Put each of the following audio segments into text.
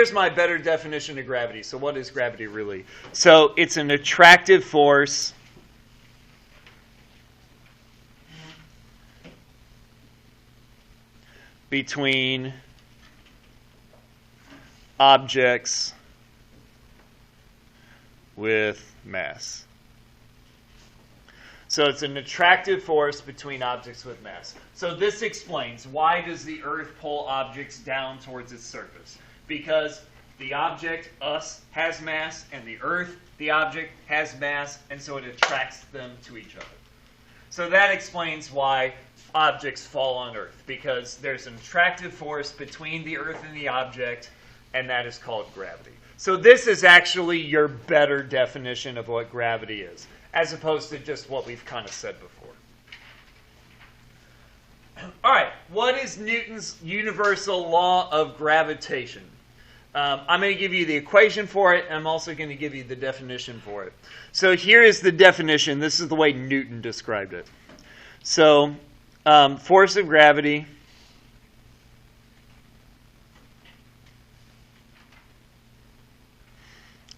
here's my better definition of gravity. So what is gravity really? So it's an attractive force between objects with mass. So it's an attractive force between objects with mass. So this explains why does the Earth pull objects down towards its surface? Because the object, us, has mass, and the Earth, the object, has mass, and so it attracts them to each other. So that explains why objects fall on Earth, because there's an attractive force between the Earth and the object, and that is called gravity. So this is actually your better definition of what gravity is, as opposed to just what we've kind of said before. All right, what is Newton's universal law of gravitation? I'm going to give you the equation for it, and I'm also going to give you the definition for it. So here is the definition. This is the way Newton described it. So force of gravity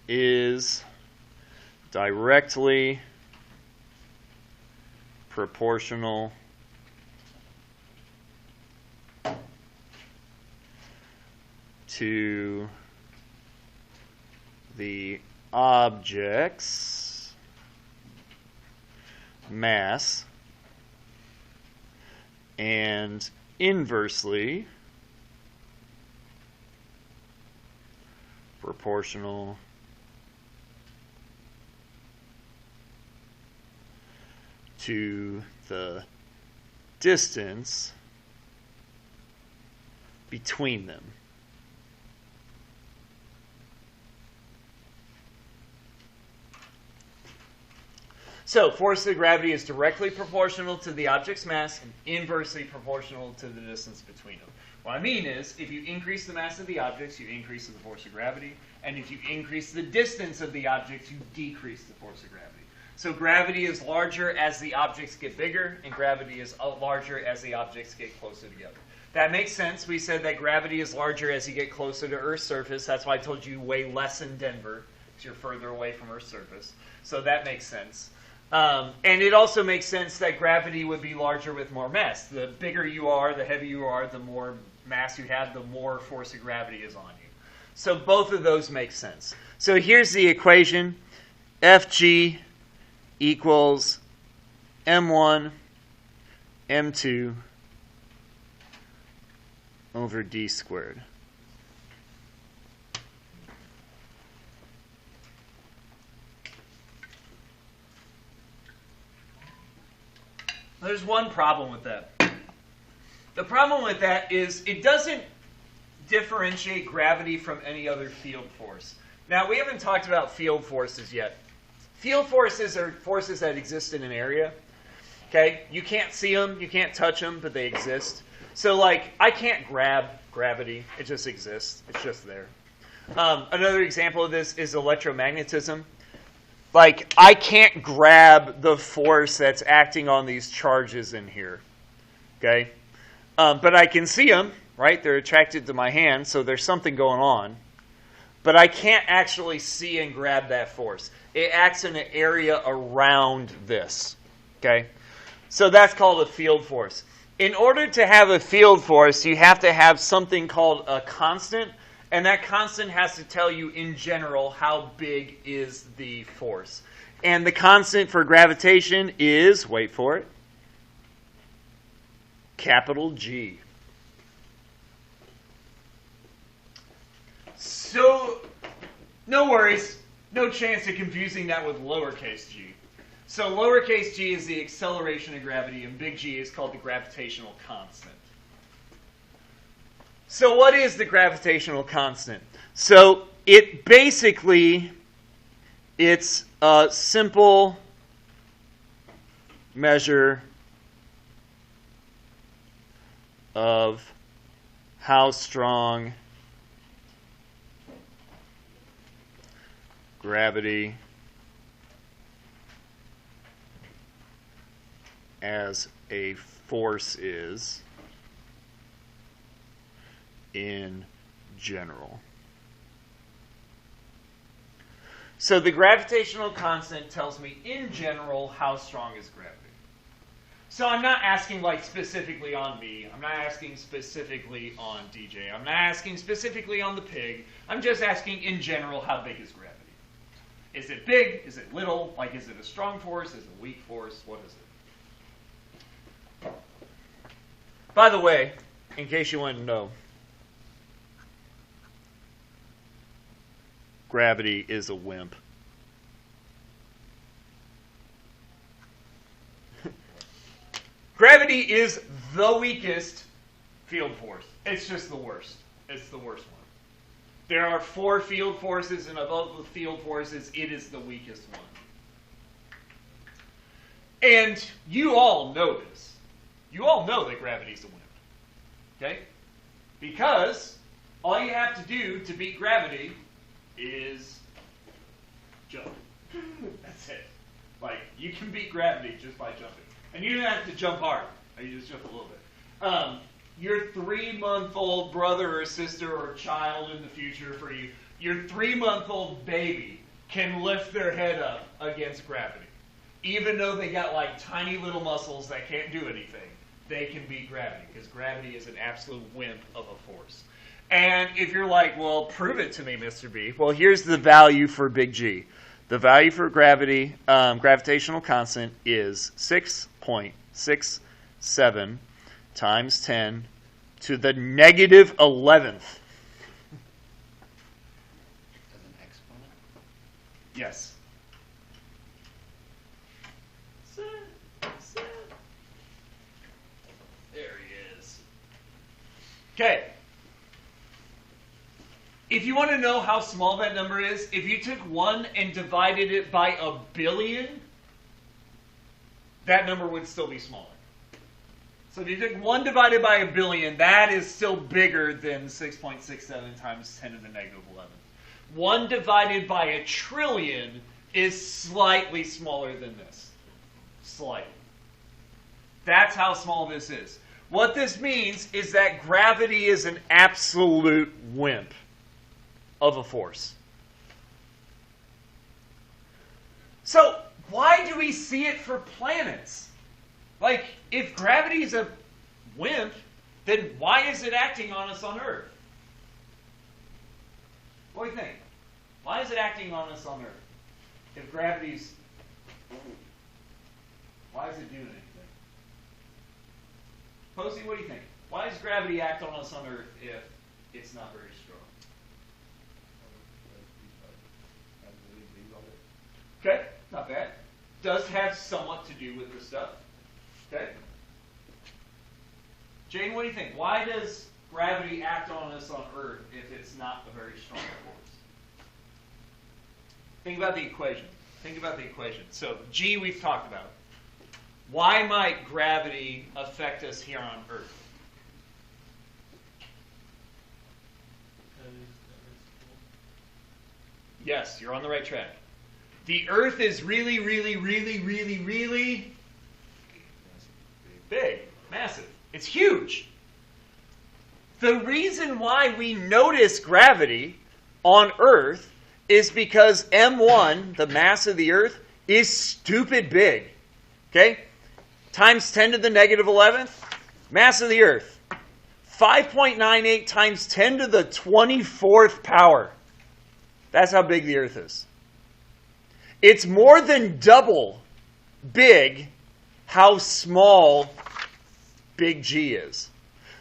is directly proportional to the object's mass and inversely proportional to the distance between them. So, force of gravity is directly proportional to the object's mass and inversely proportional to the distance between them. What I mean is, if you increase the mass of the objects, you increase the force of gravity. And if you increase the distance of the objects, you decrease the force of gravity. So gravity is larger as the objects get bigger, and gravity is larger as the objects get closer together. That makes sense. We said that gravity is larger as you get closer to Earth's surface. That's why I told you weigh less in Denver, because you're further away from Earth's surface. So that makes sense. And it also makes sense that gravity would be larger with more mass. The bigger you are, the heavier you are, the more mass you have, the more force of gravity is on you. So both of those make sense. So here's the equation. Fg equals m1 m2 over d squared. There's one problem with that. The problem with that is it doesn't differentiate gravity from any other field force. Now, we haven't talked about field forces yet. Field forces are forces that exist in an area. Okay? You can't see them, you can't touch them, but they exist. So, like, I can't grab gravity. It just exists. It's just there. Another example of this is electromagnetism. Like, I can't grab the force that's acting on these charges in here, okay? But I can see them, right? They're attracted to my hand, so there's something going on. But I can't actually see and grab that force. It acts in an area around this, okay? So that's called a field force. In order to have a field force, you have to have something called a constant. And that constant has to tell you, in general, how big is the force. And the constant for gravitation is, wait for it, capital G. So, no worries. No chance of confusing that with lowercase g. So lowercase g is the acceleration of gravity, and big G is called the gravitational constant. So what is the gravitational constant? So it basically, it's a simple measure of how strong gravity as a force is in general. So the gravitational constant tells me, in general, how strong is gravity. So I'm not asking like specifically on me. I'm not asking specifically on DJ. I'm not asking specifically on the pig. I'm just asking in general, how big is gravity? Is it big? Is it little? Like, is it a strong force? Is it a weak force? What is it? By the way, in case you wanted to know, gravity is a wimp. Gravity is the weakest field force. It's just the worst. It's the worst one. There are 4 field forces, and of all the field forces, it is the weakest one. And you all know this. You all know that gravity is a wimp. Okay? Because all you have to do to beat gravity is jump. That's it. Like, you can beat gravity just by jumping. And you don't have to jump hard. You just jump a little bit. Your 3-month-old brother or sister or child in the future for you, your 3-month-old baby can lift their head up against gravity. Even though they got like tiny little muscles that can't do anything, they can beat gravity because gravity is an absolute wimp of a force. And if you're like, well, prove it to me, Mr. B. Well, here's the value for big G. The value for gravity, gravitational constant, is 6.67 times 10 to the negative 11th. As an exponent? Yes. There he is. Okay. If you want to know how small that number is, if you took 1 and divided it by 1 billion, that number would still be smaller. So if you took 1 divided by 1 billion, that is still bigger than 6.67 times 10 to the negative 11. 1 divided by 1 trillion is slightly smaller than this. Slightly. That's how small this is. What this means is that gravity is an absolute wimp of a force. So, why do we see it for planets? Like, if gravity is a wimp, then why is it acting on us on Earth? What do you think? Why is it acting on us on Earth? If gravity's... Why is it doing anything? Posey, what do you think? Why does gravity act on us on Earth if it's not very strong? Okay, not bad. Does have somewhat to do with the stuff. Okay. Jane, what do you think? Why does gravity act on us on Earth if it's not a very strong force? Think about the equation. Think about the equation. So G we've talked about. Why might gravity affect us here on Earth? Yes, you're on the right track. The Earth is really, really, really, really, really big, massive. It's huge. The reason why we notice gravity on Earth is because M1, the mass of the Earth, is stupid big. Okay? Times 10 to the negative 11th, mass of the Earth. 5.98 times 10 to the 24th power. That's how big the Earth is. It's more than double big how small big G is.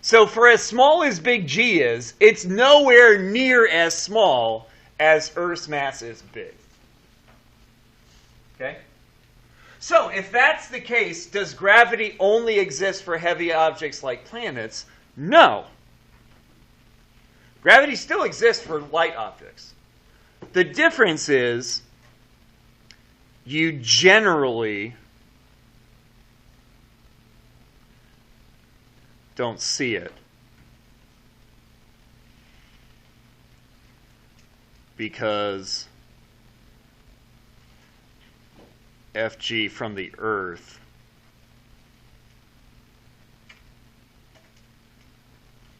So for as small as big G is, it's nowhere near as small as Earth's mass is big. Okay? So if that's the case, does gravity only exist for heavy objects like planets? No. Gravity still exists for light objects. The difference is you generally don't see it because FG from the Earth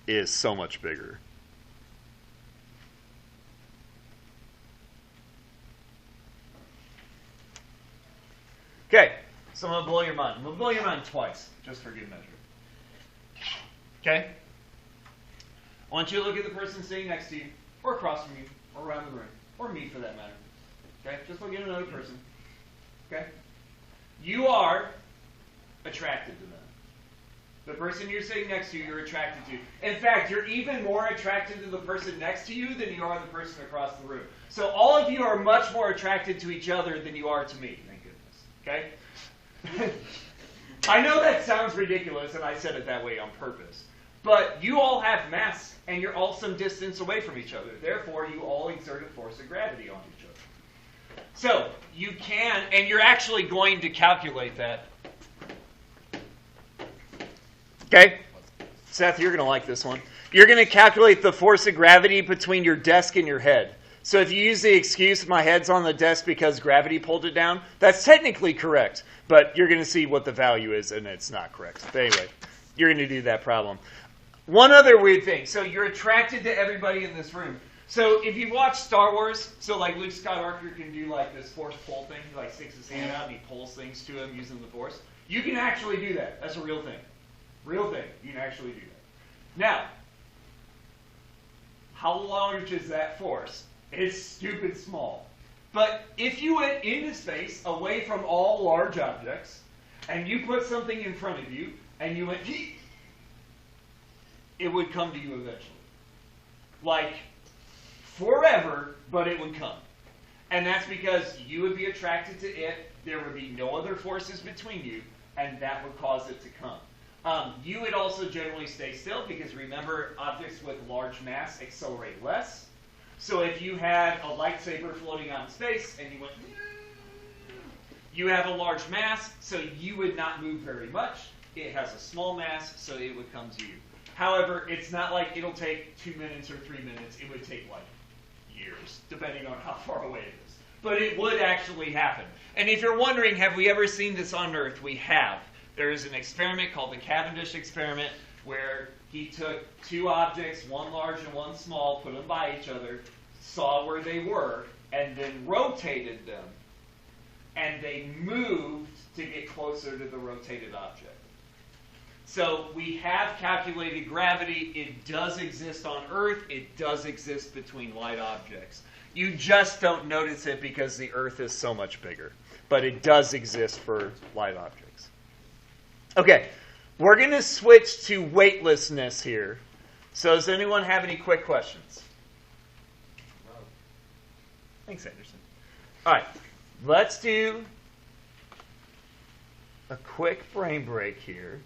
is so much bigger. Okay, so I'm going to blow your mind. I'm going to blow your mind twice, just for good measure. Okay? I want you to look at the person sitting next to you, or across from you, or around the room, or me for that matter. Okay? Just look at another person. Okay? You are attracted to them. The person you're sitting next to, you're attracted to. In fact, you're even more attracted to the person next to you than you are the person across the room. So all of you are much more attracted to each other than you are to me. Thank goodness. Okay? I know that sounds ridiculous, and I said it that way on purpose. But you all have mass, and you're all some distance away from each other. Therefore, you all exert a force of gravity on each other. So, you can, and you're actually going to calculate that. Okay? Seth, you're going to like this one. You're going to calculate the force of gravity between your desk and your head. So if you use the excuse, my head's on the desk because gravity pulled it down, that's technically correct. But you're going to see what the value is, and it's not correct. But anyway, you're going to do that problem. One other weird thing. So you're attracted to everybody in this room. So if you watch Star Wars, so like Luke Skywalker can do like this force pull thing. He like sticks his hand out and he pulls things to him using the force. You can actually do that. That's a real thing. Real thing. You can actually do that. Now, how large is that force? It's stupid small. But if you went into space away from all large objects and you put something in front of you and you went, it would come to you eventually. Like, forever, but it would come. And that's because you would be attracted to it, there would be no other forces between you, and that would cause it to come. You would also generally stay still because remember, objects with large mass accelerate less. So if you had a lightsaber floating out in space and you went, you have a large mass, so you would not move very much. It has a small mass, so it would come to you. However, it's not like it'll take 2 minutes or 3 minutes. It would take like years, depending on how far away it is. But it would actually happen. And if you're wondering, have we ever seen this on Earth? We have. There is an experiment called the Cavendish experiment where he took two objects, one large and one small, put them by each other, saw where they were, and then rotated them. And they moved to get closer to the rotated object. So we have calculated gravity. It does exist on Earth. It does exist between light objects. You just don't notice it because the Earth is so much bigger. But it does exist for light objects. Okay, we're going to switch to weightlessness here. So does anyone have any quick questions? No. Thanks, Anderson. All right, let's do a quick brain break here.